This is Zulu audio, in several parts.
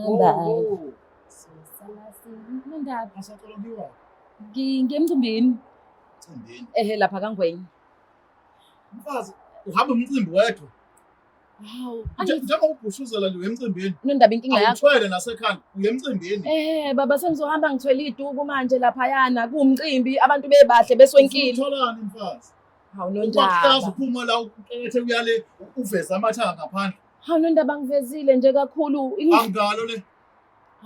sihamba sosala sinendaba Asaqala kuyiwa. ngemcimbini Ecimbini. lapha kaNgwenya. Mfazi, uhamba umcimbi wedwa. Hawu Njengoba ubhushuzela nje emcimbini. Nondaba inkinga yakho. Awuthwele nasekhaya, uye emcimbini. Baba sengizohamba ngithwele iduku manje laphayana kuwumcimbi abantu bebahle beswenkile. Utholani mfazi? Hawu Ubahlaza Nondaba. uphuma la ukethe uyale uveza amathanga ngaphandle. Hawu Nondaba ngivezile nje kakhulu. Angalo le.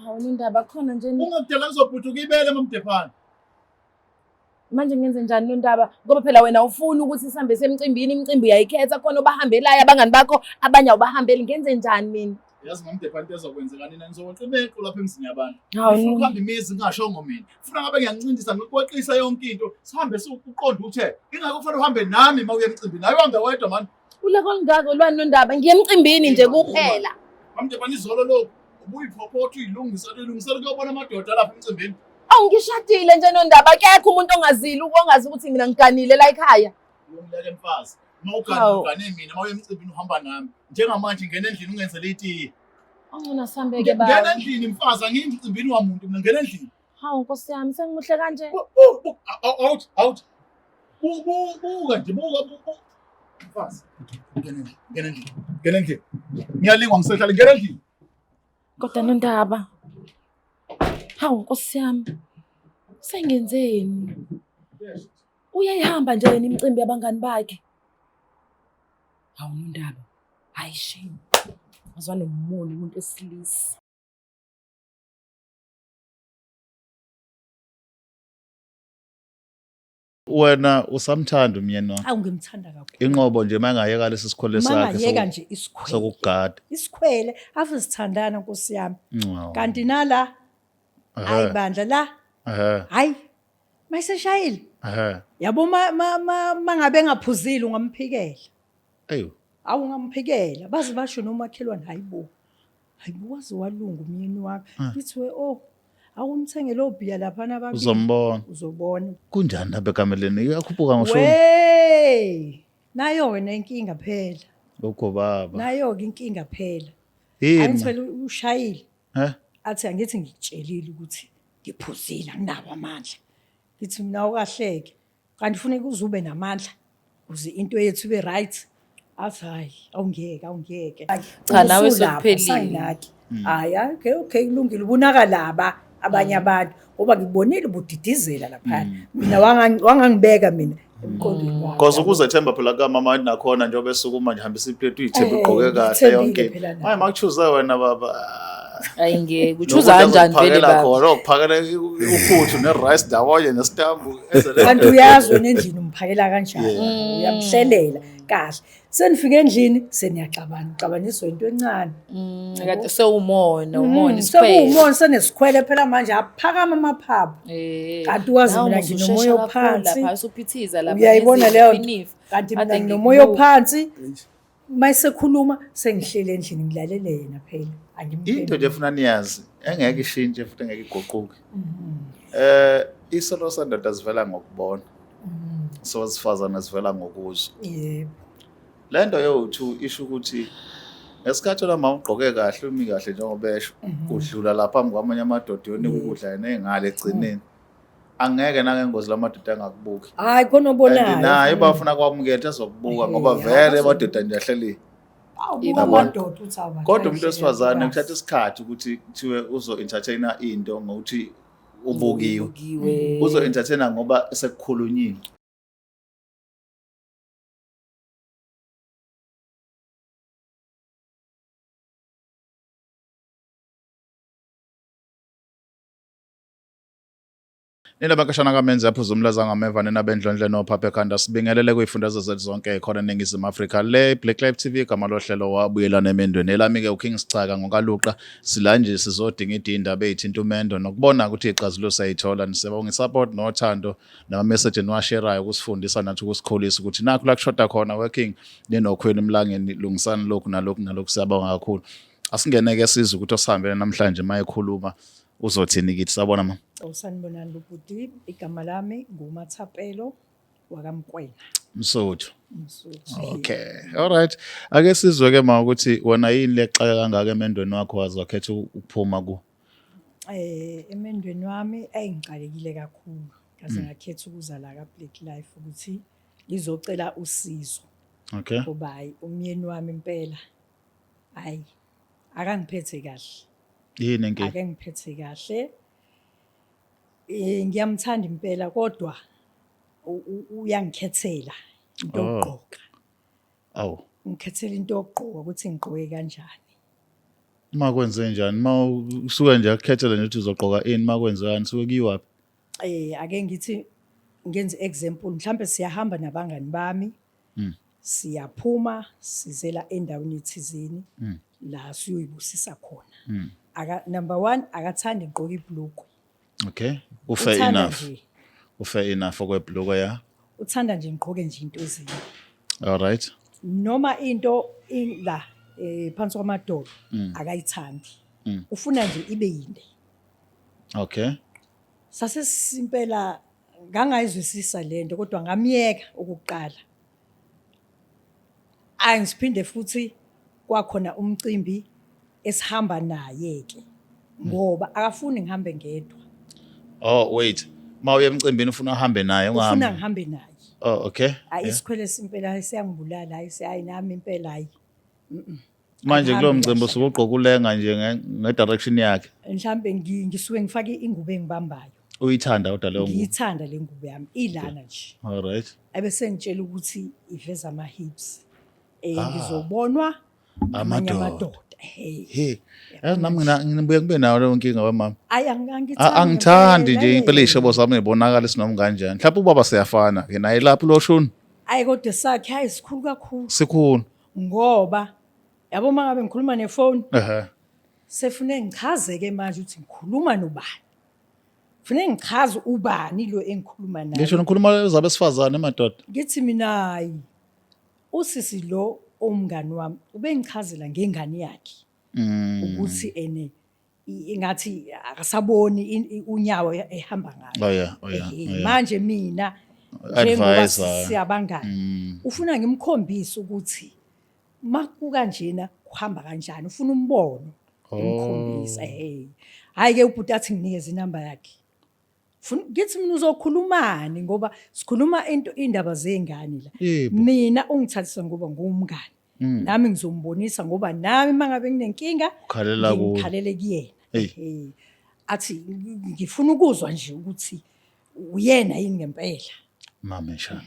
Hawu Nondaba khona nje Ungakudela kuzobhuduka ibele mamdepana. manje ngenze njani Nondaba ngoba phela wena ufuna ukuthi sihambe semcimbini imicimbi uyayikhetha khona obahambelayo abangani bakho abanye awubahambeli ngenze njani mina? Yazi mamdepana into ezokwenzeka nina nizowacima eqo lapha emzini yabantu. Hawu Ufuna ukuhamba imizi ngashongo mina. Ufuna ngabe ngiyancindisa ngikweqisa yonke into. Sihambe uqonda uthe. Ingakho kufanele uhambe nami mawuye emcimbini. Hayi uhambe wedwa man. Ula kolingako lwani Nondaba ngiye emcimbini nje kuphela. Mamdepana izolo lo ubuyiphopotha uyilungisa kuyobona amadoda lapha emcimbini. Awu ngishadile nje Nondaba akekho umuntu ongazile ongazi ukuthi mina ngiganile la ekhaya. Uyongileke mfazi. Hawu. Ugane mina mawuye emcimbini uhamba nami. Njengamanje ngena endlini ungenzele itiye. Angona sambeke Ngena baba. endlini mfazi angiyi emcimbini wamuntu mina ngena endlini. Hawu Nkosi yami sengimuhle kanje. Out. Buka nje buka. Mfazi. Ngena endlini. Ngiyalingwa ngisehlala ngena endlini. Kodwa Nondaba. Hawu Nkosi yami. Sengenzeni? Uyayihamba nje yena imicimbi yabangani bakhe. Hawu Nondaba. Hayi shame. Azwana nomoni umuntu wesilisa. Wena usamthanda umyeni wakho. Awu ngimthanda kakhulu. Inqobo nje mangayeka lesi sikhole Mangayeka sakhe nje isikhwele. sokugada. Isikhwele afu sithandana Nkosi yami. Wow. Kanti nala hayi bandla la. Hayi. Mayiseshayile. Yabo mangabe engaphuzile ungamphikela. Eyo. Awu ngamphikela. Bazi basho nomakhelwane hayibo. Hayibo wazi walunga umyeni wakhe. Lithi we awumthengele obhiya lapha nabantu. Uzombona. Uzobona. Kunjani lapha ekameleni? Iyakhuphuka ngosho. Wey! Nayo wena inkinga phela. Lokho baba. Nayo ke inkinga phela. Yini? Angithwele ushayile. He? Angithi ngikutshelile ukuthi ngiphuzile anginawo amandla. Ngithi mina ukahleke. Kanti ufuna ukuzube namandla. Uze into yethu ibe right. Athi hayi awungeke. Cha, nawe Usuphelile. sekuphelile. Hayi okay kulungile ubonaka laba abanye abantu ngoba ngibonile ubudidizela lapha. Mina wangangibeka mina emqondweni wakhe. Because ukuzethemba phela kamama nakhona njengoba esukuma nje hambisa iplate uyithemba igqoke kahle yonke. Hayi makuchuze wena baba. Ayingeke uchuza kanjani vele baba. Khona ukuphakela uphuthu nerice ndawonye nestambu. Kanti uyazi wena endlini umphakela kanjani. Uyamhlelela kahle. Senifike endlini seniyaxabaniswa into encane. Kade sewumona isikhwele. Sekuwumona senesikhwele phela manje aphakama amaphaphu. Kanti wazi mina nje nomoya ophansi. Lapha usuphithiza lapha. Uyayibona leyo nto. Kanti mina nomoya ophansi. Mayisekhuluma sengihlele endlini ngilalele yena phela. Into nje efuna niyazi engeke ishintshe futhi engeke igoquke. Isolo sendoda sivela ngokubona. So sifazana sivela ngokuzwa. Yebo. Lento yothu isho ukuthi esikhathi la mawugqoke kahle umi kahle njengobesho udlula lapha phambi kwamanye amadoda yona ukudla yena engale egcineni. Angeke nangengozi lamadoda engakubuki. Hayi khona obonayo. Naye bafuna kwamukela ezokubuka ngoba vele amadoda nje ahleli. Amadoda uthi awaba. Kodwa umuntu wesifazane kuthatha isikhathi ukuthi kuthiwe uzo entertainer into ngokuthi ubukiwe. Uzo entertainer ngoba sekukhulunyiwe. Nila bakashana kamenza yaphuza umlaza ngameva nabendlondle nophaphe ekhanda sibingelele kuyifundazwe zethu zonke khona eNingizimu Afrika le Black Live TV igama lohlelo wabuyelana emendweni elami ke uKing Sicaka ngokaluqa silanje sizodinga idindaba ezithinta umendo nokubona ukuthi ixazululo sayithola nisebonga support nothando nama message niwasherayo ukusifundisa nathi ukusikholisa ukuthi nakho la kushoda khona working nenokhwela emlangeni lungisana lokhu nalokhu siyabonga kakhulu asingene ke sizwe ukuthi osihambele namhlanje mayekhuluma uzothini kithi sabona mama Sanibonani lobhuti igama lami nguMathapelo wakamkwena Msotho Okay. All right. Ake sizwe ke ma ukuthi wena yini lexaka kangaka emendweni wakho wazi wakhetha ukuphuma ku. Emendweni wami engiqalekile kakhulu kaze ngakhetha ukuza la ka Black Life ukuthi ngizocela usizo. Okay. Ngoba hayi umyeni wami impela hayi akangiphethe kahle. Yini inkinga? Ake ngiphethe kahle. Ngiyamthanda impela kodwa uyangikhethela into yokugqoka. Awu. Ngikhethela into yokugqoka ukuthi ngigqoke kanjani. Uma kwenze njani? Uma usuke nje akukhethele nje ukuthi uzogqoka ini uma kwenzekani suke kuyiwaphi? Ake ngithi ngenze example mhlambe siyahamba nabangani bami. Siyaphuma sizela endaweni ethizini la siyoyibusisa khona. Number 1 akathandi ngigqoka ibhuluku. Okay. Ufair enough okwebhuluku ya. Uthanda nje ngigqoke nje into ezini. All right. Noma into la phansi kwamadolo akayithandi. Ufuna nje ibe yinde. Okay. Sase simpela ngangayizwisisa lento kodwa ngamiyeka ukuqala. Angiphinde futhi kwakhona umcimbi esihamba naye ke ngoba akafuni ngihambe ngedwa. Oh wait. Mawuye emcimbini ufuna uhambe naye ungahambi. Ufuna ngihambe naye. Oh okay. Ayisikhwele simpela siyangibulala hayi nami impela hayi. Manje kulo mcimbi usugqoka ulenga nje ngedirection yakhe. Mhlambe ngisuke ngifake ingubo engibambayo. Uyithanda kodwa leyo ngubo? Ngiyithanda le ngubo yami ilana nje. All right. Ebese ngitshela ukuthi iveza ama hips. Ngizobonwa amadoda. Hey. Nami ngibuye kube nayo leyo nkinga wemama. Angithandi nje impela ishebo sami ngibonakala sinomi kanjani. Mhlawumbe ubaba siyafana ke naye lapho lo shuni. Kodwa sakhe hayi sikhulu kakhulu. Sikhulu. Ngoba yabo mangabe ngikhuluma nefone. Sefune ngichazeke manje ukuthi ngikhuluma nobani. Fune ngichaze ubani lo engikhuluma naye. Ngisho ngikhuluma zabe sifazane emadoda. Ngithi mina hayi usisi lo umngani wami ubengichazela ngengane yakhe. Ukuthi ingathi akasaboni unyawo ehamba ngayo. Oh yeah. Manje mina njengoba siyabangani ufuna ngimkhombise ukuthi maku kanjena kuhamba kanjani ufuna umbono ngimkhombisa hayi ke ubhuti athi nginikeze inamba yakhe. Ngithi mina uzokhulumani ngoba sikhuluma indaba zengane la. Mina ungithathisa ngoba ngumngani. Nami ngizombonisa ngoba nami mangabe nginenkinga ngikhalele kuyena. Athi ngifuna ukuzwa nje ukuthi uyena yini ngempela. Mamesha.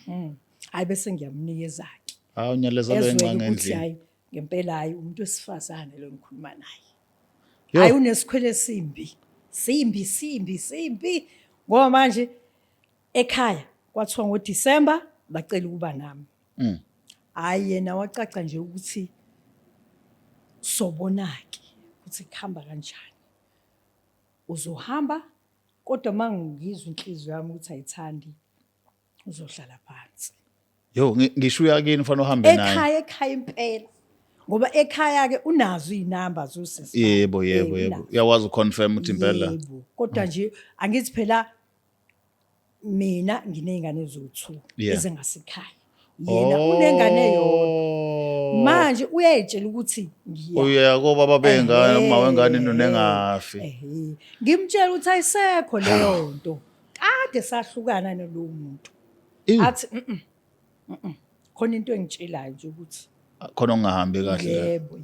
Hayi bese ngiyamnikeza ke. Unyaleza lo enqa ngendlela. Hayi ngempela hayi umuntu wesifazane lo ngikhuluma naye. Hayi unesikhwele simbi. Ngoba manje ekhaya kwathiwa ngoDisemba bacela ukuba nami. Hayi yena wacaca nje ukuthi sobonake ukuthi kuhamba kanjani. Uzohamba kodwa mangizwa inhliziyo yami ukuthi ayithandi uzohlala phansi. Ngisho uyakini ufana uhambe naye. Ekhaya impela. Ngoba ekhaya ke unazo izinamba zosisi. Yebo. Uyawazi uconfirm ukuthi impela. Yebo. Kodwa nje angithi phela mina nginezingane eziwu2 ezingasekhaya. Yena unengane yodwa. Manje uyayitshela ukuthi uya kuba babengane uma wengane nonengafi. Ngimtshela ukuthi ayisekho leyo nto. Kade sahlukana nalo muntu. Athi khona into engitshelayo nje ukuthi khona ungahambi kahle. Yebo.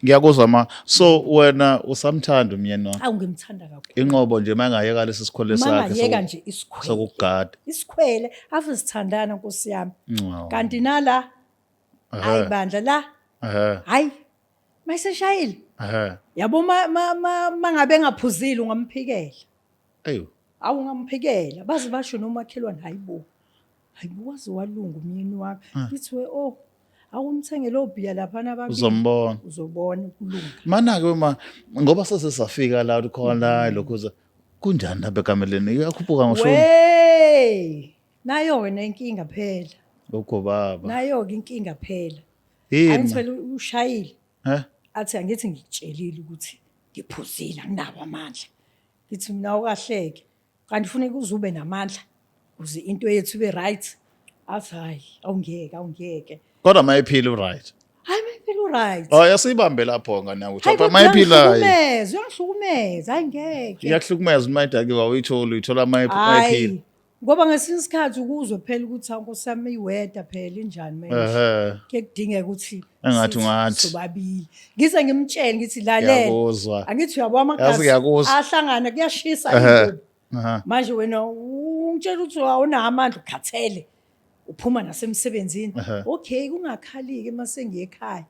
Ngiyakuzwa so wena usamthanda umyeni wakho? Ngimthanda kakhulu. Inqobo nje mangayeka lesi sikhole sakhe mangayeka nje isikhwele sokugada. Isikhwele ave sithandana Nkosi yami. Kanti nala hayi bandla la. Hayi mayiseshayile. Yabo mangabe ngaphuzile ungamphikela. Ungamphikela bazi basho nomakhelwane hayibo wazi walunga umyeni wakhe. Ngithi awumthengele obhiya lapha nababili uzobona ukulunga. Mana ke ngoba sesafika la ukhona lokho kunjani lapha ekameleni iyakhuphuka ngosho. Nayo wena inkinga phela. Lokho baba. Nayo ke inkinga phela. Angithwele ushayile. Athi angithi ngikutshelile ukuthi ngiphuzile anginabo amandla. Ngithi mina awukahleke. Kanti ufuna ukuzube namandla uze into yethu ibe right. athi hayi awungeke Kodwa mayiphila right. hayi mayiphela u-right Oh yasibambe lapho ngane ukuthi hayi apha kodwa mayiphila. uyangihlukumeza hayi ngeke Iyahlukumeza umayidaki uyithola mayiphila. hayi ngoba ngesinye isikhathi ukuzwe phela ukuthi ankosami iweda phela injani manje ke kudingeka ukuthi Engathi ungathi. sobabili ngize ngimtshele ngithi lalela Ngiyakuzwa. angithi uyabo Yazi amagazi ngiyakuzwa. ahlangana kuyashisa yini Aha. manje wena ungitshela ukuthi awunawo amandla ukhathele uphuma nasemsebenzini okay kungakhali-ke mase ngiyekhaya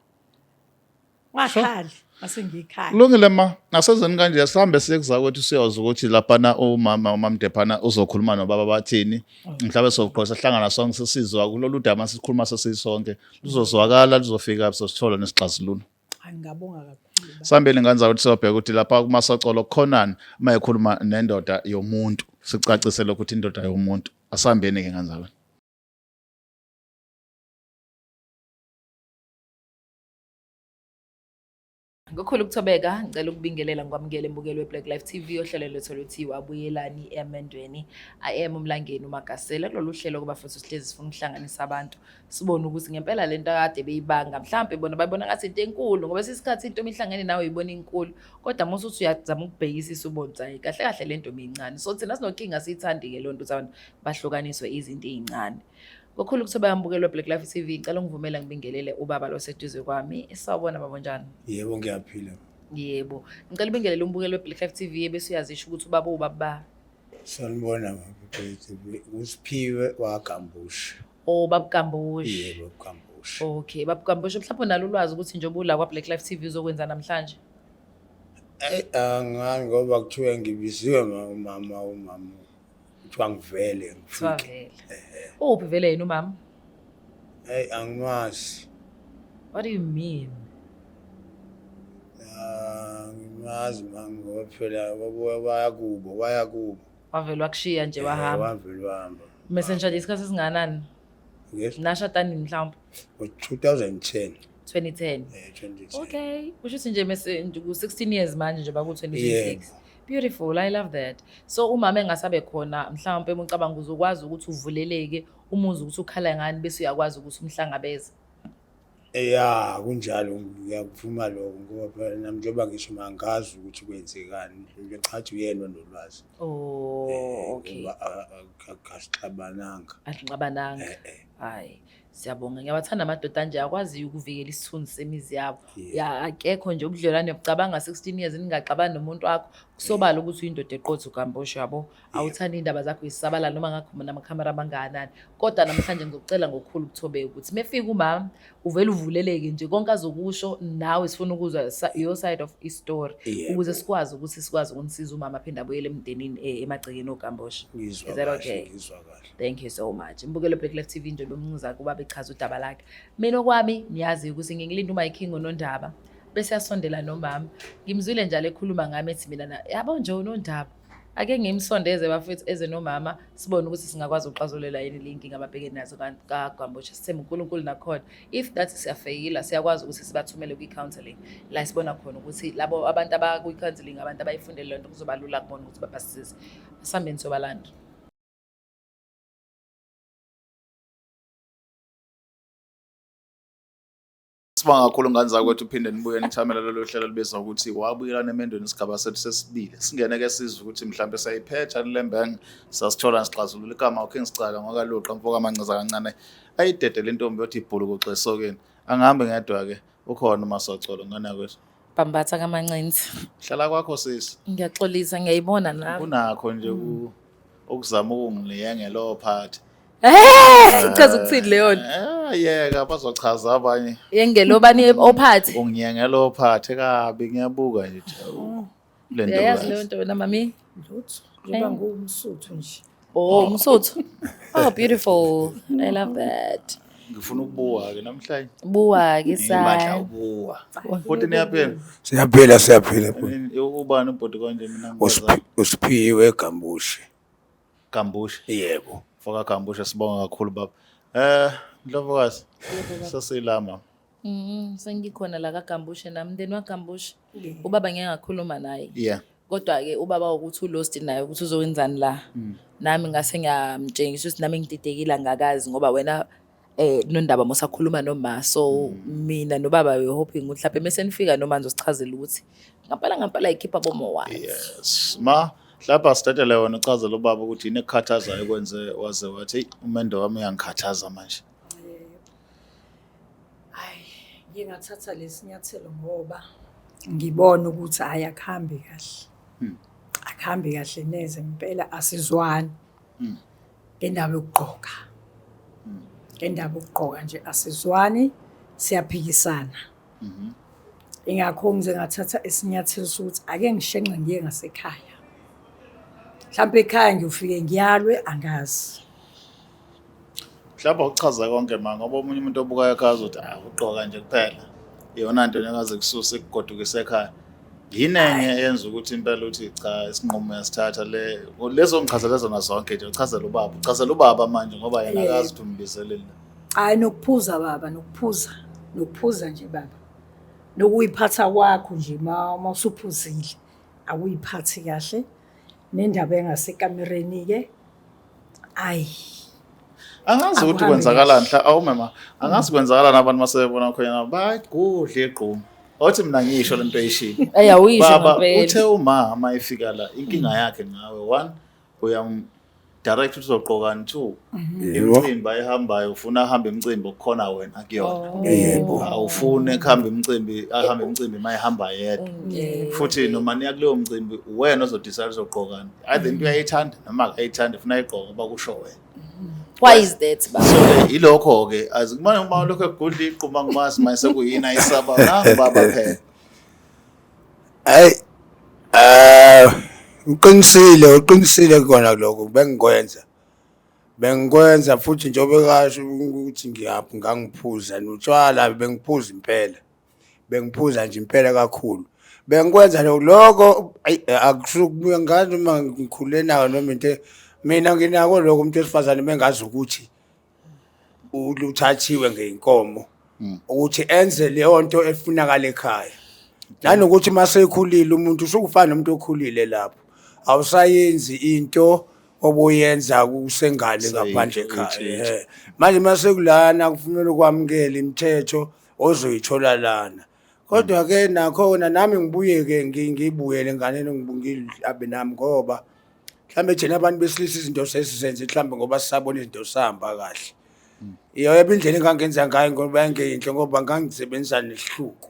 ungakhali mase ngiyekhaya Kulungile ma. Nasezweni kanje sihambe siye kuzakwethu siyoza ukuthi laphana umamdephana uzokhuluma nobaba bathini. Mhlawumbe soqoqa sihlangana sonke sisizwa kulolu daba sikhuluma sesisonke. Luzozwakala luzofika sosithola nesixazululo. hayi ngabonga kakhulu Sambeni ngani ukuthi siyobheka ukuthi lapha kumasocolo khonani mayekhuluma nendoda yomuntu. Sicacisele ukuthi indoda yomuntu. Asambeni ke ngani zakwethu. Ngokhulu ukuthobeka ngicela ukubingelela ngikwamukele embukelo weBlack Life TV ohlelo lethu oluthiwa abuyelani emendweni. I am uMlangeni uMagasela kulolu hlelo kuba futhi sihlezi sifuna ukuhlanganisa abantu sibone ukuthi ngempela lento akade beyibanga mhlawumbe bona bayibona ngathi into enkulu ngoba sesikhathi into imihlangene nawe uyibona inkulu kodwa mase uthi uyazama ukubhekisisa ubone ukuthi kahle kahle lento mincane so thina sinonkinga siyithandi ke lonto abantu bahlukaniswe izinto ezincane. Ngokhulu ukuthobeka mbukelo weBlack Life TV ngicela ungivumela ngibingelele ubaba lo seduze kwami esawubona baba njani. Yebo ngiyaphila. Yebo. Ngicela ubingelele umbukelo weBlack Life TV bese uyazisho ukuthi ubaba ubaba. Sanibona mfethu uSiphiwe waGambushi. Oh baba Gambush. Yebo Gambushi. Okay baba Gambush mhlawumbe unalo ulwazi ukuthi njengoba ula kwaBlack Life TV uzokwenza namhlanje. Angani ngoba kuthiwa ngibiziwe umama kuthiwa ngivele ngifike. Uphi vele yena umama? Angimazi. What do you mean? Ngimazi mangoba phela bayakubo. Wavela wakushiya nje wahamba. Wavela wahamba. Messenger isikhathi singanani? Yes. Nashada nini mhlawumbe? Ngo-2010. 2010. 2010. Okay. Kusho ukuthi nje mase ku 16 years manje nje baku 2026. Yebo. Beautiful, I love that. So umama engasabe khona mhlawumbe ucabanga uzokwazi ukuthi uvuleleke umuzi ukuthi ukhala ngani bese uyakwazi ukuthi umhlangabeze. Ya kunjalo ngiyakuvuma lokho ngoba phela njengoba ngisho mangazi ukuthi kwenzekani ngichathi uyena nolwazi. Oh, okay. Akasixabananga. Alinqabananga. Hayi. Siyabonga ngiyabathanda amadoda nje akwazi ukuvikela isithunzi semizi yabo. Ya akekho nje ubudlelwane obucabanga 16 years ningaxabani nomuntu wakho kusobala ukuthi uyindoda eqotho uGambushi yabo. Awuthanda indaba zakho isabala noma ngakho namakhamera abanganani. Kodwa namhlanje ngizokucela ngokukhulu ukuthobeka ukuthi mefika umama uvela uvuleleke nje konke azokusho nawe sifuna ukuzwa your side of the story ukuze sikwazi ukuthi sikwazi ukunisiza umama aphinda abuyele emndenini emagcekeni oGambushi. Is that okay? Ngizwa kahle. Thank you so much. Mbukelo Black Life TV nje bemngiza kuba bechaza udaba lakhe. Mina okwami niyazi ukuthi ngingilinda uMayiking onondaba bese yasondela nomama. Ngimzwile njalo ekhuluma ngami ethi mina yabo nje unondaba. Ake ngimsondeze bafethu eze nomama sibone ukuthi singakwazi ukuxazulela yini linki ngababhekeni nazo kaGambushi sithemba uNkulunkulu nakhona. If that siyafeyila siyakwazi ukuthi sibathumele kwi-counseling. La sibona khona ukuthi labo abantu abakwi-counseling abantu abayifundele lento kuzoba lula kubona ukuthi babasize. Asambeni sobalanda. Sibonga kakhulu ngani zakwethu uphinde nibuye nithamela lolu hlelo libizwa ukuthi wabuyelana emendweni isigaba sethu sesibili. Singene ke sizwe ukuthi mhlambe sayiphetha lembeng sasithola isixazululo igama uKing Sicaka ngokaluqa mfoka amancaza kancane. Ayidede lentombi yothi ibhulu kuxesokeni. Angihambe ngedwa ke ukhona uMasocolo ngana kwethu. Bambatha kamancinzi. Hlala kwakho sisi. Ngiyaxolisa ngiyayibona nawe. Unakho nje ukuzama ukungiliyengelo phathi. Chaza ukuthini leyo nto? Yeka bazochaza abanye. Yengelobani ophathi. Ungiyengelo ophathe kabi ngiyabuka nje. Lento. Yayazi leyo nto wena mami? lutho njengoba ngumsuthu nje Oh, umsuthu. Oh, beautiful. I love that. Ngifuna ukubuka ke namhlanje. Buwa ke Ngibadla sa. ubuka. Futhi niyaphela. Siyaphila. Ubani ubhodi konje mina uSiphiwe Gambushi. Gambushi. Yebo. Foka Gambushi sibonga kakhulu baba. Ndlovukazi. Sasilama. Sengikhona la kaGambushi namndeni waGambushi. Ubaba ngeke ngakhuluma naye. Yeah. Kodwa-ke ubaba ukuthi ulost naye ukuthi uzokwenzani la. Nami ngase ngiyamtshengisa ukuthi nami ngididekile angakazi ngoba wena nondaba mosakhuluma noma so mina nobaba we hoping ukuthi mhlawumbe mase nifika noma nizosichazela ukuthi ngampela ikhipha bomo wayo. Yes. Ma lapha sitatele wona uchazela ubaba ukuthi yini ekukhathazayo kwenze waze wathi hey umendo wami uyangikhathaza manje. Hayi, ngingathatha lesinyathelo ngoba ngibona ukuthi ayakhambi kahle. Akhambi kahle neze impela asizwani. Ngendaba yokugqoka. Ngendaba yokugqoka nje asizwani siyaphikisana. Ingakho ngize ngathatha isinyathelo sokuthi ake ngishenxe ngiye ngasekhaya. Mhlawumbe ekhaya ngiyofike ngiyalwe angazi. Mhlawumbe ukuchaza konke ma ngoba omunye umuntu obukayo akazi ukuthi ugqoka nje kuphela. Iyona nto nekaze kususa ikugodukise ekhaya. Yini enye yenza ukuthi impela uthi cha isinqumo yasithatha lezo ngichazela zona zonke nje uchazela ubaba manje ngoba yena akazi ukuthi umbizelele. Hayi nokuphuza baba nokuphuza nje baba. Nokuyiphatha kwakho nje uma usuphuzile awuyiphathi kahle. Nendaba engasekamereni ke angazi ukuthi kwenzakalani mama angazi kwenzakalani abantu masebebona khona bayigudla igqumo othi mina ngisho lento eyishini Uyisho baba ngempela. uthe uma ifika la inkinga yakhe ngawe 1 uyam direct uzogqokani 2 imicimbi ayihambayo ufuna ahambe imicimbi okukhona wena akuyona Yebo. awufune ahambe imicimbi mayihamba yedwa futhi noma niya kuleyo mcimbi wena ozodecide uzogqokani either into uyayithanda noma akayithandi ufuna ayigqoke ngoba kusho wena. Why is that baba? So ilokho ke azikubona uma lokho egudla iqhuma ngumazi mayise kuyina isaba nangu baba phela. Hayi uqinisile kona lokho bengikwenza futhi njengoba kasho ukuthi ngiyaphi ngangiphuza notshwala bengiphuza impela bengiphuza nje impela kakhulu bengikwenza lokho akusukubuya ngazi uma ngikhule nayo noma into mina nginako lokho umuntu wesifazane mengazi ukuthi uthathiwe ngeinkomo ukuthi enze leyo nto efunakala ekhaya nanokuthi mase ekhulile umuntu usukufana nomuntu okhulile lapho awusayenzi into obuyenza kusengane ngaphandle ekhaya manje mase kulana kufanele ukwamukela imithetho ozoyithola lana kodwa ke nakhona nami ngibuye ke ngibuyele enganeni ngiabe nami ngoba mhlambe thina abantu besilisa izinto sesizenze mhlambe ngoba sisabona izinto sihamba kahle yebo indlela engangenza ngayo ngoba ngeyinhle ngoba ngangisebenzisa nesihluku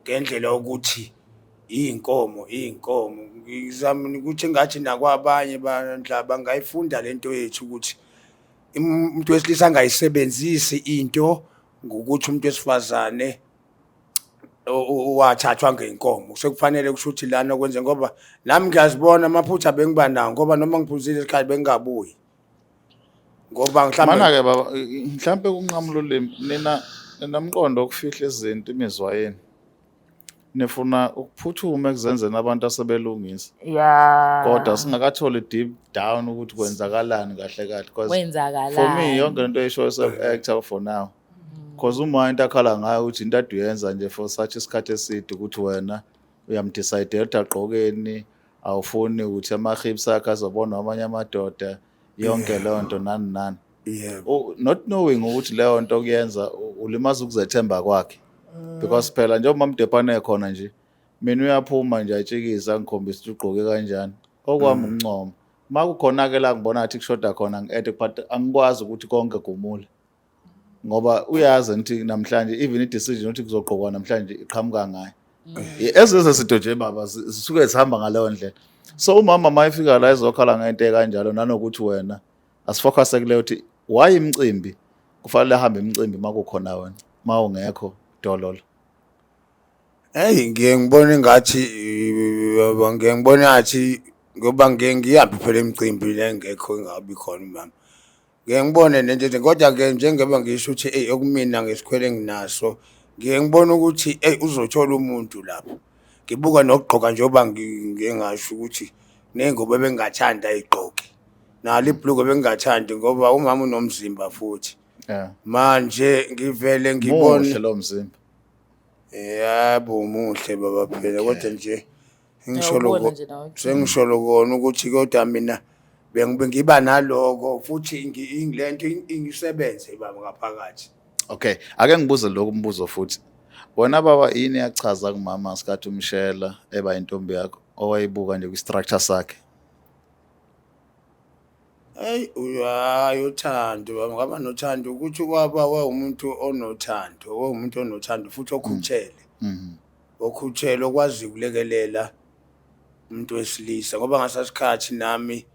ngendlela ukuthi inkomo ngizama ukuthi ngathi nakwabanye bandla ngayifunda lento yethu ukuthi umuntu wesilisa angayisebenzisi into ngokuthi umuntu wesifazane wathathwa ngeinkomo sekufanele kusho ukuthi lana okwenze ngoba nami ngiyazibona amaphutha bengiba nawo ngoba noma ngiphuzile isikhathi bengingabuyi ngoba mhlawumbe Mana ke baba mhlambe kunqamulo lemi nina namqondo okufihla izinto imizwayeni nifuna ukuphuthuma ekuzenzeni abantu asebelungisa kodwa singakatholi deep down ukuthi kwenzakalani kahle because for me yonke lento eshoyo actor for now because uma into akhala ngayo ukuthi into aduyenza nje for such isikhathi eside ukuthi wena uyamdecide ukuthi agqokeni awufuni ukuthi ama-hips akhe azobona amanye amadoda yonke leyo nto nani not knowing ukuthi leyo nto kuyenza ulimaza ukuzethemba kwakhe because phela njengoba mdepane khona nje mina uyaphuma nje atshikisa ngikhombisa ukuthi ugqoke kanjani okwami uncomo makukhona ke la ngibona ngathi kushoda khona ngi-add but angikwazi ukuthi konke gumule ngoba uyazi ngithi namhlanje even i-decision ukuthi kuzogqokwa namhlanje iqhamuka ngayo ezize zinto nje baba zisuke zihamba ngaleyo ndlela so umama mayifika la ezokhala ngento ekanjalo nanokuthi wena asifocuse kuleyo ukuthi why imicimbi kufanele ahambe imicimbi makukhona wena mawungekho dololo ngiyengibona ngathi ngoba ngiyabi phela emicimbi lengekho ngabi khona mama ngiyengibone nento kodwa ke njengoba ngisho ukuthi okumina ngesikhwele nginaso ngiyengibona ukuthi uzothola umuntu lapho ngibuka nokugqoka njengoba ngingasho ukuthi nengoba bengathanda igqoke nalo ibhluku bengathandi ngoba umama unomzimba futhi manje ngivele ngibone lo mzimba yebo muhle baba phela kodwa nje Uyawubona nje nawe. Sengisholo kona ukuthi kodwa mina bengiba naloko futhi ngilento ingisebenze baba ngaphakathi. Okay, ake ngibuze lokho umbuzo futhi. Wena baba yini yachaza kumama ngesikhathi umshela eba intombi yakho owayibuka nje kwi-structure sakhe? Hey uthando baba ngaba nothando ukuthi kwaba umuntu onothando futhi okhuthele. Okhuthele okwazi ukulekelela umuntu wesilisa ngoba ngasasikhathi nami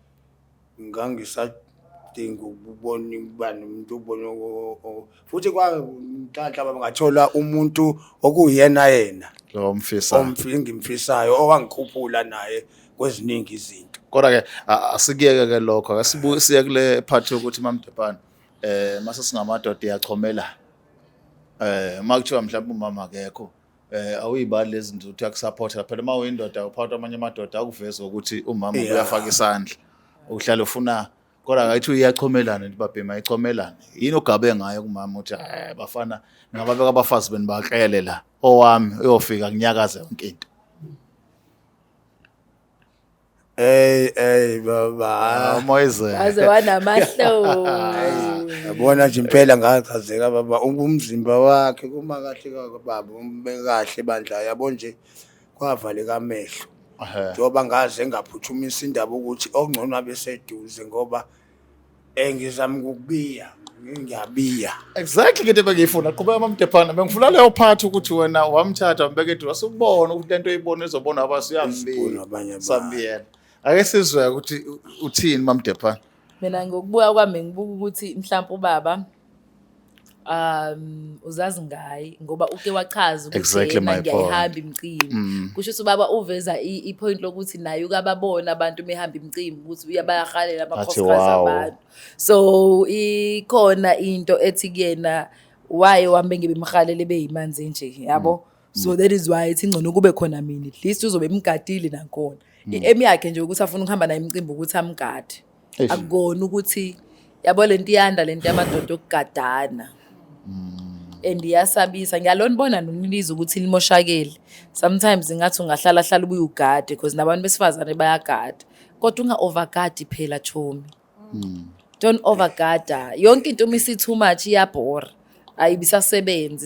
ngangisadinga ukubona ubani umuntu ubone futhi kwanhlanhla baba ngathola umuntu okuyena yena Lo mfisa. ngimfisayo owangikhuphula naye kweziningi izinto. Kodwa ke asikiyeke ke lokho ake siye kule part yokuthi mamdepana mase singamadoda iyachomela makuthiwa mhlawumbe umama akekho awuyibali lezi zinto uthi uyakusupporta phela uma uyindoda uphatha amanye amadoda akuveza ukuthi umama uyafaka isandla uhlala ufuna kodwa ngathi uyachomelana nibabhema ichomelana yini ogabe ngayo kumama uthi bafana ngababeka abafazi benibakele la owami uyofika kunyakaza yonke into. Baba Moise Aze wanamahlo. yabona nje impela ngachazeka baba umzimba wakhe kuma kahle baba umbekahle bandla yabo nje kwavaleka amehlo njoba ngaze ngaphuthumisa indaba ukuthi okungcono abeseduze ngoba engizama ukubiya ngiyabiya. exactly into bengiyifuna qhubeka mamdepana bengifuna leyo part ukuthi wena wamthatha wambeka edu wasubona ukuthi lento oyibona izobona abasiyambili sambiyena ake sizwe ukuthi uthini mamdepana. Mina ngokubuka kwami ngibuka ukuthi mhlawumbe ubaba uzazi ngayi ngoba uke wachaza ukuthi yena ngiyahamba imicimbi kusho ukuthi ubaba uveza ipoint lokuthi naye ukababona abantu behamba imicimbi ukuthi uyabayahalela amakhosikazi abantu so ikhona into ethi kuyena why wambe ngebemhalele beyimanzi nje yabo so that is why ithi ngcono kube khona mina at least uzobe emgadile nakhona emi yakhe nje ukuthi afuna ukuhamba naye imicimbi ukuthi amgade akukona ukuthi yabo lento iyanda lento yamadoda okugadana and iyasabisa ngiyalona bona noniliza ukuthi limoshakele sometimes ngathi ungahlala ubuye ugade because nabantu besifazane bayagada kodwa unga overguard phela chomi don't overguard yonke into umisi too much iyabhora ayibisasebenzi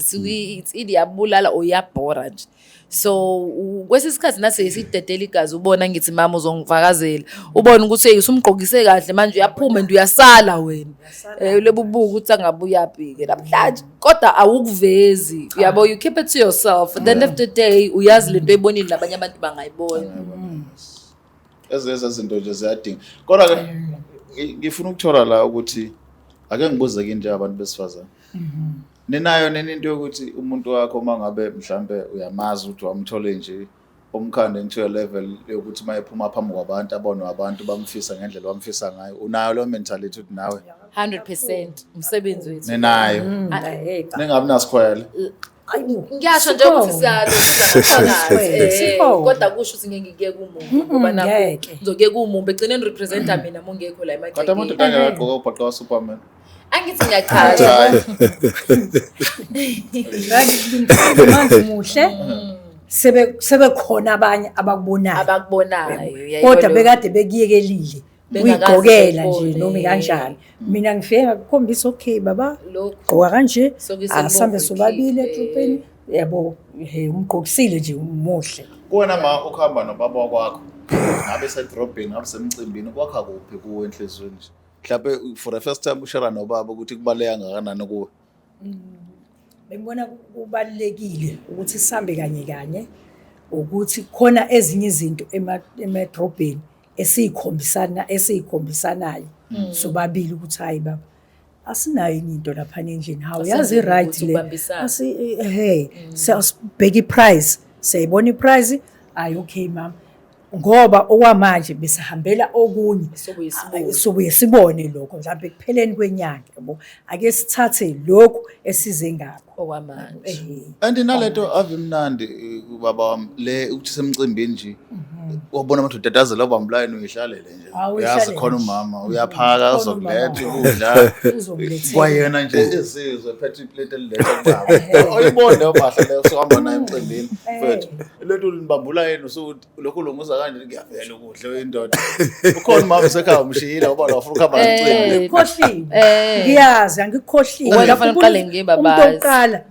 it's iyabulala or iyabhora nje so kwesisikhathi nase isidedela igazi ubona ngithi mama uzongivakazela ubona ukuthi usumgqokise kahle manje uyaphuma and uyasala wena lebubuka ukuthi angabuya abhike namhlanje kodwa awukuvezi yabo you keep it to yourself at the end of the day uyazi lento oyibonile nabanye abantu bangayibona Ezeze izinto nje ziyadinga kodwa ke ngifuna ukuthola la ukuthi ake ngibuze ke nje abantu besifazana ninayo into yokuthi umuntu wakho mangabe mhlambe uyamazi ukuthi wamthole nje omkhande into level yokuthi mayephuma phambi kwabantu abona abantu bamfisa ngendlela wamfisa ngayo unayo lo mentality ukuthi nawe 100% umsebenzi wethu ninayo ningabi nasikhwele ngiyasho nje ukuthi siyaphakathi kodwa kusho ukuthi ngeke ngike kumuntu ngoba nabo ngizoke kumuntu begcine representa mina mongekho la emakhaya kodwa umuntu angagqoka ubhaqa wa Superman angithi ngiyachaza manje muhle sebekhona abanye abakubonayo kodwa bekade bekiyekelile uyigqokela nje noma kanjani mina ngifike ngakukhombisa okay baba gqoka kanje asambe sobabili etrupeni yabo umgqokisile nje umuhle kuwena ma ukuhamba nobaba wakho ngabe sedrobheni ngabe semcimbini kwakha kuphi kuwe enhlizweni nje mhlawumbe for the first time ushara nobaba ukuthi kubaleka ngakanani kuwe bengibona kubalekile ukuthi sihambe kanye ukuthi khona ezinye izinto emadrobheni esiyikhombisanayo sobabili ukuthi hayi baba asinayo into lapha endlini hawu yazi right le sibheka iprice sayibona iprice ayi okay mama ngoba okwamanje besihambela okunye sobuye sibone lokho mhlawumbe kupheleni kwenyanga yabo ake sithathe lokho esize ngakho okwamanje and naleto avimnandi baba wami le uthi semcimbini nje wabona amadoda etatazela obambulayo uyihlalele nje Awu, uyazi uyihlalele khona nje. umama uyaphaka Khona uzokuletha umama. ukudla Uzomlethela. kwayena nje izizwe phethe iplate eliletha kubaba oyibona leyo mpahla leyo sohamba nayo emcimbini mfethu lento libambula yini usuthi lokhu ulunguza kanje ngiyavela ukudla indoda ukhona umama esekhaya umshiyile ngoba wafuna ukuhamba nomcimbi Ngikhohliwe. Ngiyazi angikukhohliwe. Wena Lapho kufanele kubuza uqale ngibabazi. umuntu oqala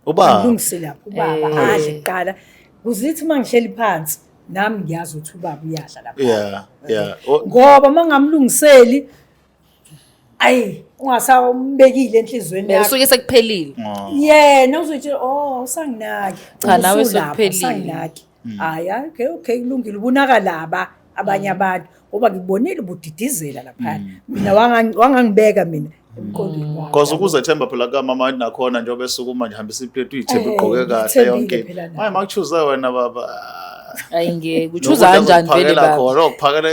ubaba ngilungise lapho ubaba adle kuqala. Kuzithi mangihleli phansi nami ngiyazi ukuthi ubaba uyadla lapha. yeah Ngoba mangamlungiseli ayi ungasawumbekile enhlizweni yakhe. Usuke sekuphelile. Yena uzothi oh usanginaki. Cha, nawe Usulapha, sekuphelile. usanginaki. Hayi okay kulungile ubonakala laba abanye abantu ngoba ngibonile ubudidizela lapha. Mina wangangibeka mina emqondweni wakhe. because ukuzethemba phela kamama nakhona njengoba esukuma nje hambisa iplate uyithemba ugqoke kahle ngithembile yonke phela naye. manje makuchuze wena baba Ayingeke uchuza kanjani vele baba. khona ukuphakela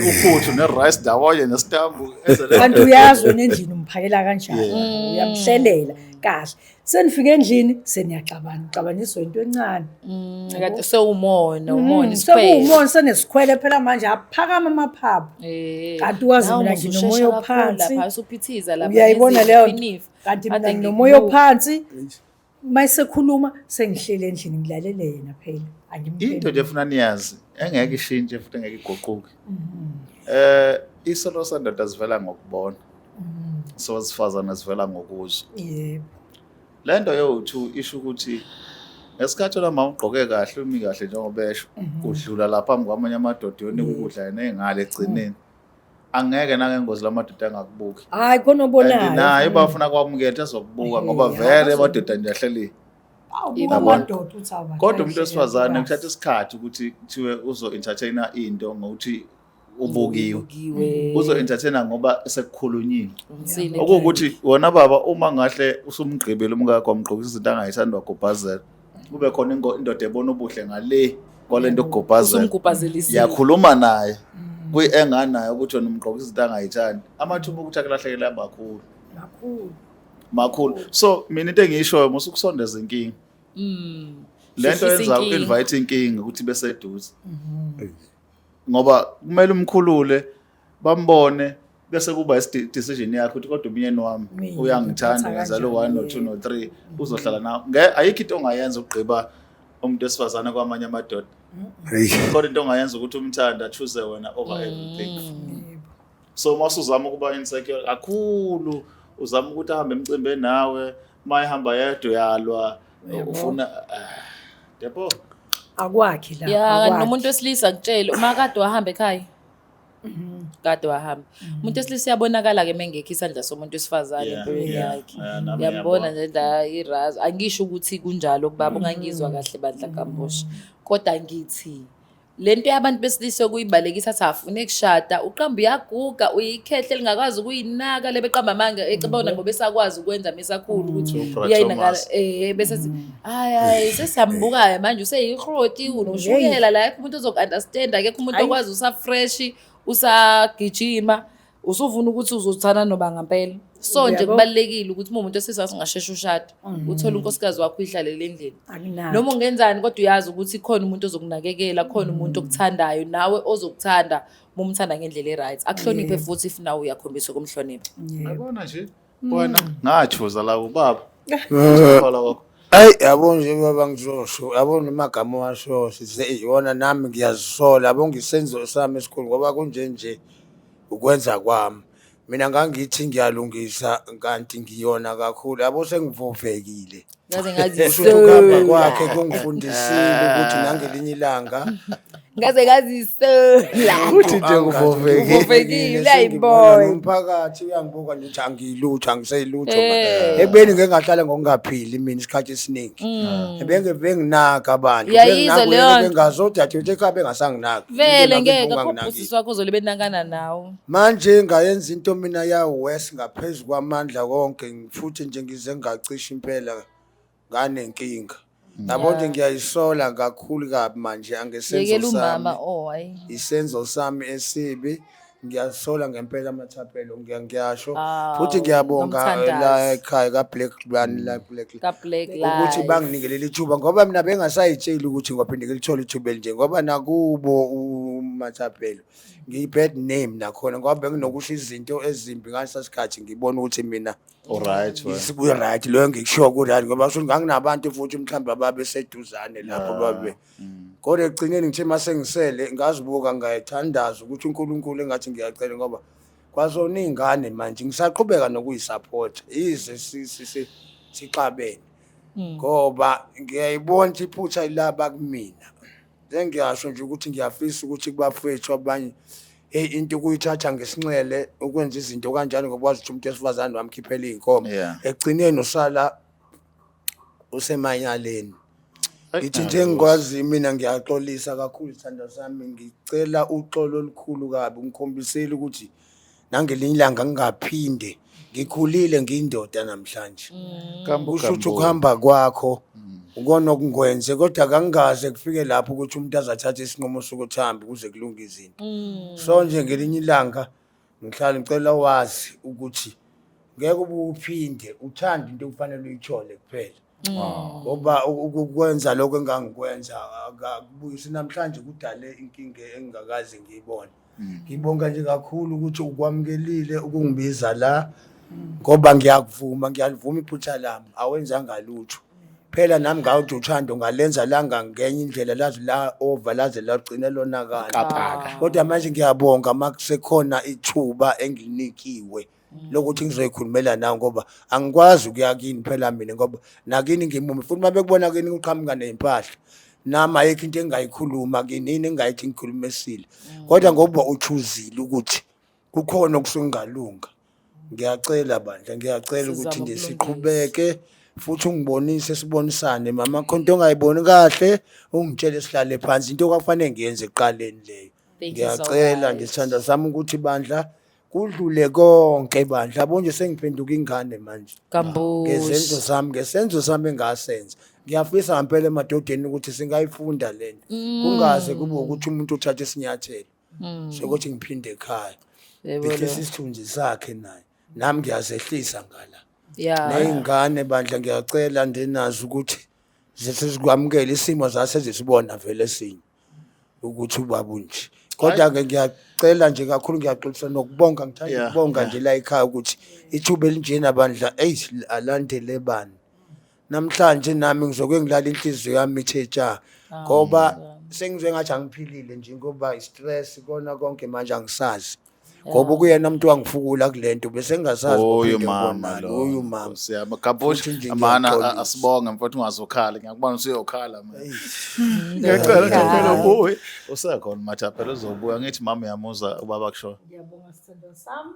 uphuthu ne-rice ndawonye nestambu Kanti uyazi wena endlini umphakela kanjani. Uyamhlelela kahle. Senifika endlini seniyaxabaniswa into encane. Kade sewumona isikhwele. Sekuwumona senesikhwele phela manje aphakama amaphaphu. Kanti wazi mina nje nomoya ophansi. Lapha usuphithiza lapha. Uyayibona leyo nto. Kanti mina nomoya ophansi mayisekhuluma sengihlele endlini ngilalele yena phela. into nje efuna niyazi engeke ishintshe futhi engeke iguquke isolo sendoda sivela ngokubona so sifazana sivela ngokuzwa Yebo. le nto yo-2 isho ukuthi ngesikhathi lama ugqoke kahle umi kahle njengobesho udlula lapha phambi kwamanye amadoda yonika ukudla yena engale egcineni angeke nangengozi lamadoda angakubuki Hayi khona obonayo. naye bafuna kwamukela ezokubuka ngoba vele amadoda nje ahleli Amadoda uthi awu. kodwa umuntu wesifazane kuthatha isikhathi ukuthi kuthiwe uzo-entertaina into ngokuthi ubukiwe uzo-entertaina ngoba sekukhulunyiwe okuwukuthi wona baba uma ngahle usumgqibile umkakho wamgqokisa izinto angayithandi wagobhazela kube khona indoda ebona ubuhle ngale kwale nto okugobhazela Usumgubhazelisile. yakhuluma naye enganayo ukuthi wena umgqokisa izinto angayithandi amathuba ukuthi akulahlekele abakhulu makhulu so mina into engiyishoyo musukusondeza inkinga lento yenza invite inkinga ukuthi beseduze ngoba kumele umkhulule bambone bese kuba decision yakhe ukuthi kodwa umyeni wami uyangithanda ngazalo 1 no 2 no 3 uzohlala nawe ayikho into ongayenza ukugqiba umuntu esifazana kwamanye amadoda kodwa into ongayenza ukuthi umthanda choose wena over everything so masuzama ukuba insecure kakhulu uzama ukuthi ahambe emcimbeni nawe mayihamba yedwa yalwa ufuna yebo Akwakhe la. Ya nomuntu wesilisa kutshela uma kade wahamba ekhaya. Kade wahamba. Umuntu wesilisa uyabonakala ke mengekho isandla somuntu wesifazane empilweni yakhe. Uyabona nje la irazi. Angisho ukuthi kunjalo kubaba ungangizwa kahle bandla kaMbosha. Kodwa ngithi lento yabantu besilisa kuyibalekisa athi afune kushada uqamba uyaguga uyikhehle lingakwazi ukuyinaka lebeqamba manga ecibona ngoba esakwazi ukwenza mesakhulu ukuthi uyayinakala bese hayi sesiyambuka manje useyihroti unoshukela la umuntu ozokunderstand akekho umuntu okwazi usafresh usagijima usuvuna ukuthi uzothana noba ngempela so nje kubalekile ukuthi umuntu esisa singasheshe ushada uthola unkosikazi wakho ihlalele endlini noma ungenzani kodwa uyazi ukuthi khona umuntu ozokunakekela khona umuntu okuthandayo nawe ozokuthanda umthanda ngendlela eright akuhloniphe futhi if nawe uyakhombisa ukumhlonipha yabona nje wena ngachuza la ubaba Ay yabona nje baba ngizosho yabona amagama washo sithi yona nami ngiyazisola yabo ngisenzo sami esikhulu ngoba kunje ukwenza kwami mina ngangithi ngiyalungisa kanti ngiyona kakhulu yabo sengivovekile ngaze ngazi ukuhamba kwakhe kungifundisile ukuthi nangelinye ilanga ngaze ngazisola ukuthi nje uvovekile ayiboy umphakathi uyangibuka nje angilutho angiseyilutho ebeni ngeke ngahlala ngokungaphili mina isikhathi esiningi benginaka abantu bengazothi athi ekhaya bengasanginaki vele ngeke akubhusisi wakho uzole benakana nawo manje ngayenza into mina yawo west ngaphezulu kwamandla konke futhi nje ngize ngacisha impela nganenkinga yabona ngiyayisola kakhulu kabi manje angesenzo sami isenzo sami esibi ngiyasola ngempela amathapelo ngiyasho Awu, futhi ngiyabonga la nomthandazo. ekhaya kaBlack Run la Black Ka-Black ukuthi Life. banginikele ithuba ngoba mina bengasayitsheli ukuthi ngophinde ngilithola ithuba elinje ngoba nakubo umathapelo ngiyi-bad name nakhona ngoba benginokusho izinto ezimbi ngasasikhathi ngibona ukuthi mina Alright. right loyo ngikusho ku-right ngoba kusho nganginabantu futhi mhlawumbe ababe seduzane lapho babe kodwa ekugcineni ngithe masengisele ngazibuka ngayithandaza ukuthi uNkulunkulu engathi ngiyacela ngoba kwazona iy'ngane manje ngisaqhubeka nokuyisupport ize sixabene ngoba ngiyayibona ukuthi iphutha ilaba kumina ngiyasho nje ukuthi ngiyafisa ukuthi kubafethu abanye into kuyithatha ngesinxele ukwenza izinto kanjalo ngokwazi ukuthi umuntu esifazane wamkhiphela iy'nkomo ekugcineni usala usemanyaleni. Ngithi nje ngikwazi mina ngiyaxolisa kakhulu isithando sami ngicela uxolo olukhulu kabi ngikhombisela ukuthi nangelinye ilanga ngingaphinde ngikhulile ngiyindoda namhlanje kusho ukuthi ukuhamba kwakho ukona okungwenze kodwa kangaze kufike lapho ukuthi umuntu azathatha isinqumo sokuthi hambe kuze kulunge izinto so nje ngelinye ilanga ngihlala ngicela wazi ukuthi ngeke ubuphinde uthande into okufanele uyithole kuphela ngoba ukwenza lokho engangikwenza akubuyisi namhlanje kudale inkinga engakaze ngiyibone ngibonga nje kakhulu ukuthi ukwamukelile ukungibiza la ngoba ngiyalivuma iphutha lami awenzanga lutho phela nami ngawuthi uthando ngalenza langa ngenye indlela lazi la over laze lagcina lonakala kodwa manje ngiyabonga makusekhona ithuba engilinikiwe lokuthi ngizoyikhulumela nawe ngoba angikwazi ukuya kini phela mina ngoba nakini ngimume futhi mabekubona kini uqhamuka nempahla nami ayikho into engayikhuluma kinini engayithi ngikhuluma esile kodwa ngoba uthuzile ukuthi kukhona okusungalunga ngiyacela bandla ngiyacela ukuthi nje siqhubeke futhi ungibonise sibonisane mama khonto ongayiboni kahle ungitshele sihlale phansi into okufanele ngiyenze eqaleni leyo ngiyacela ngisithanda sami ukuthi bandla kudlule konke bandla bonje sengiphenduka ingane manje ngesenzo sami engasenza ngiyafisa ngempela emadodeni ukuthi singayifunda lento kungaze kube ukuthi umuntu uthathe isinyathelo sokuthi ngiphinde ekhaya behlisa isithunzi sakhe naye nami ngiyazehlisa ngala ney'ngane bandla ngiyacela ndinazi ukuthi zikwamukela isimo zase zisibona vele esinye ukuthi ubaba unje kodwa-ke ngiyacela nje kakhulu ngiyaxolisa nokubonga ngithanda ukubonga nje la ekhaya ukuthi ithuba elinjena bandla alandele bani namhlanje nami ngizoke ngilala inhliziyo yami ithe tsha ngoba sengizwe ngathi angiphilile nje ngoba i-stress kona konke manje angisazi ngoba kuyena umuntu wangifukula kulento bese ngingasazi oyo mama siyabakabusha amana asibonge mfowethu ungazokhala ngiyakubona usuyokhala manje ngiyacela nje phela boy usekhona mathapelo uzobuya ngithi mama uyamuza ubaba kusho ngiyabonga sithando sami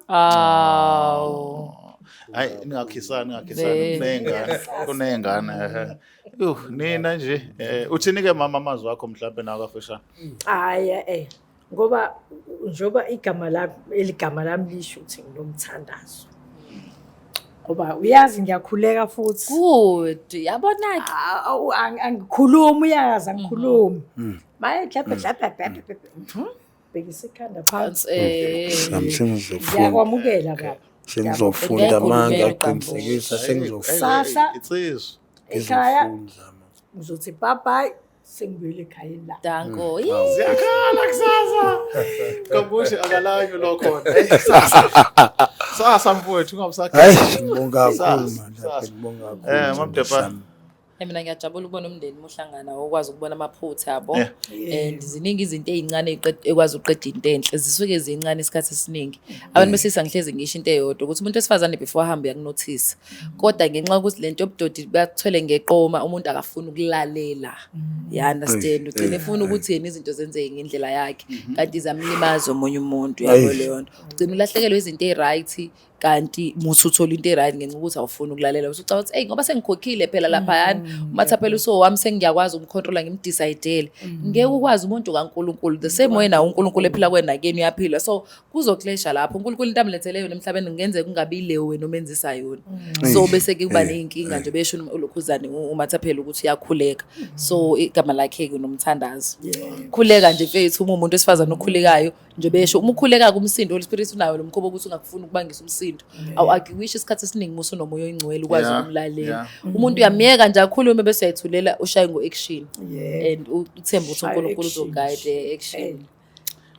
hayi ningakhisani kunengane nina nje uthini ke mama amazwi wakho mhlawumbe nawo kafishane hayi ngoba njoba igama lami lisho ukuthi nginomthandazo ngoba uyazi ngiyakhuleka futhi good yabona-ke angikhulumi uyazi angikhulumi maye mhlawumbe bhekisa ikhanda phansi ngiyakwamukela baba sengizofunda manje ngiyaqinisekisa sengizofunda ekhaya ngizothi bye sengibuyele ekhayeni la danko ziyakhala kusasa kabushe akalanyo lokho sasa mfowethu ungabusakhe ngibonga kakhulu manje ngibonga kakhulu mamdepa mina ngiyajabula ukubona umndeni muhlangana okwazi ukubona amaphutha abo and ziningi izinto ezincane ekwazi uqeda into enhle zisuke zincane isikhathi esiningi abantu besisa ngihlezi ngisho into eyodwa ukuthi umuntu wesifazane before ahambe yakunothisa kodwa ngenxa ukuthi lento yobudodi bakuthwele ngeqoma umuntu akafuna ukulalela ya understand ugcine efuna ukuthi yena izinto zenzeke ngendlela yakhe kanti izamlimaza omunye umuntu yabo leyo nto ugcine ulahlekelwe izinto eziright kanti musuthola into eright ngenxa ukuthi awufuni ukulalela usucaba ukuthi hey ngoba sengikhokhile phela lapha yani umathapelo so wami sengiyakwazi umcontrola ngimdecidele ngeke ukwazi umuntu kaNkuluNkulu the same way na uNkulunkulu ephila kwenakeni uyaphila so kuzoklesha lapho uNkulunkulu into amletheleyo emhlabeni kungenzeka kungabi leyo wena omenzisa yona so bese ke kuba neyinkinga nje besho ulokhuzane umathapelo ukuthi uyakhuleka so igama lakhe ke nomthandazo khuleka nje mfethu umuntu wesifazana okhulekayo njengoba esho uma ukhuleka kumsindo Holy Spirit unayo lo mkhuba ukuthi ungakufuni ukubangisa umsindo awu-argue isikhathi esiningi musu nomoya oyingcwele ukwazi ukumlalela umuntu uyamyeka nje akhulume bese uyayithulela ushaye ngo-action and uthembe ukuthi uNkulunkulu uzoguide action.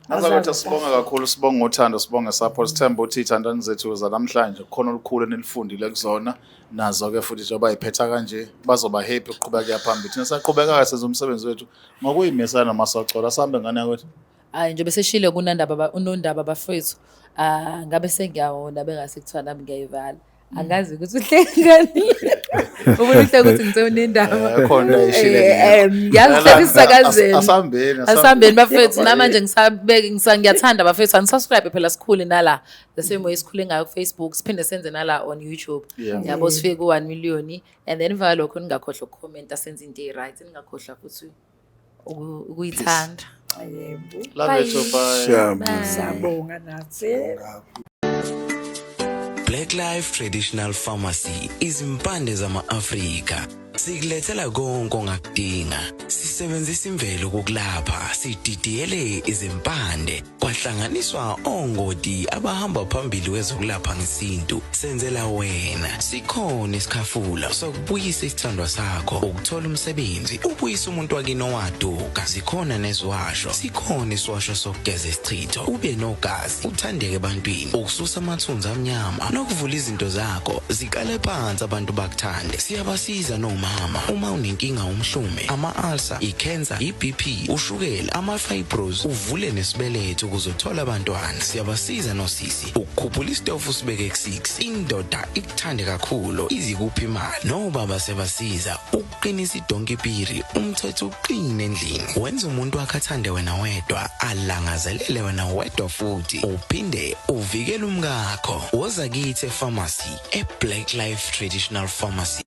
Azakuthi sibonga kakhulu, sibonga uthando, sibonga support, sithemba ukuthi ithandani zethu zanamhlanje khona olukhulu enilifundile kuzona nazo ke futhi njengoba iphetha kanje bazoba happy ukuqhubeka kuya phambili. Thina saqhubeka kahle umsebenzi wethu ngokuyimisa namasocola sambe ngane yakwethu. Hayi nje bese shile unondaba bafethu ngabe sengiyawona bengase kuthiwa nami ngiyayivala angazi ukuthi uhlengani ubona ukuthi ngitsonendaba Khona ishile ngiyahlekisa kazeni asambeni bafethu Bye. namanje ngiyathanda bafethu unsubscribe phela sikhule nala the same way sikhule ngayo Facebook siphinde senze nala on YouTube yabo sifike ku 1 million and then valo lokho ningakhohlwa ukucomment asenze into right ningakhohlwa futhi ukuyithanda. Love you too, bye. Siyabonga nathi. Black Life Traditional Pharmacy izimpande zama-Afrika. Sikulethela konke ongakudinga. Sisebenzisa imvelo kokulapha, sididiyele izimpande, kwahlanganiswa ongoti abahamba phambili kwezokulapha ngesintu. Senzela wena. Sikhona isikhafula sokubuyisa isithandwa sakho, ukuthola umsebenzi, ubuyisa umuntu wakini owaduka. Sikhona neziwasho. Sikhona isiwasho sokugeza isichitho, ube nogazi, uthandeke ebantwini, ukususa amathunzi amnyama, nokuvula izinto zakho zikale phansi abantu bakuthande. Siyabasiza noma uma unenkinga umhlume, ama-ulcer, i-cancer, i-BP, ushukela, ama-fibros, uvule nesibeletho ukuzothola abantwana. Siyabasiza nosisi ukukhuphula isitofu sibeke ku-6, indoda ikuthande kakhulu izikuphi imali. Nobaba sebasiza ukuqinisa idonkipiri, umthetho uqine endlini. Wenza umuntu akathande wena wedwa, alangazelele wena wedwa futhi, uphinde uvikele umkakho. Woza kithi e-pharmacy, e-Black Life Traditional Pharmacy.